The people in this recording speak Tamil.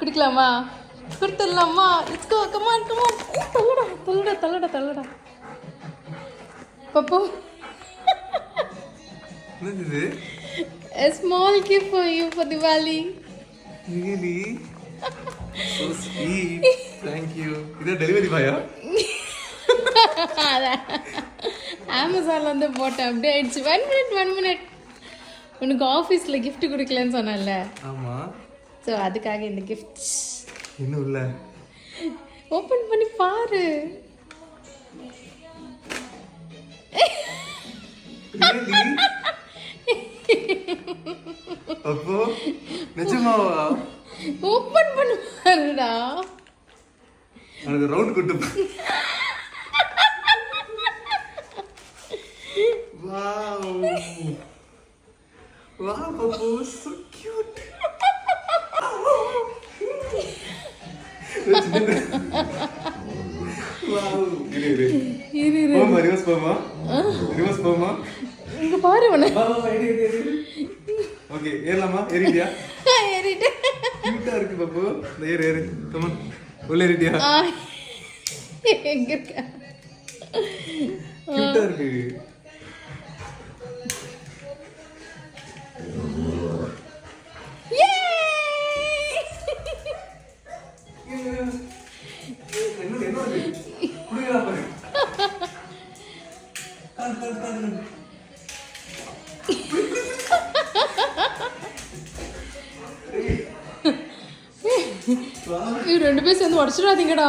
குடிக்கலாமா? கொடுத்துடலாமா? Let's go, come on come on. தள்ளடா தள்ளடா தள்ளடா தள்ளடா பப்பு. என்னது? A small gift for you for Diwali. Really? So sweet. Thank you. இது டெலிவரி பாயா? அமேசான்ல வந்து போட்டேன். அப்படியே ஆயிடுச்சு. 1 minute. உனக்கு ஆஃபீஸில் gift கொடுக்கலன்னு சொன்னேன்ல. ஆமா. ஸோ அதுக்காக இந்த gift. இன்னும் இல்ல. ஓப்பன் பண்ணி பாரு. Really? அப்போ நிஜமாவா? ஓப்பன் பண்ணி பாருடா. எனக்கு ரவுண்ட் குட்டு. Wow. Wow, Papu, so cute. Wow. இரு. போமா, ரிவர்ஸ் போமா. ரிவர்ஸ் போமா. இங்க பாரு உன. ஓகே, ஏறலாமா? ஏறிட்டியா? ஏறிட்டே. கியூட்டா இருக்கு பாப்பு. ஏறு. Come on. உள்ள ஏறிட்டியா? எங்க இருக்க? கியூட்டா இருக்கு. இது ரெண்டு பேரும் சேர்ந்து உடச்சிடாதீங்கடா.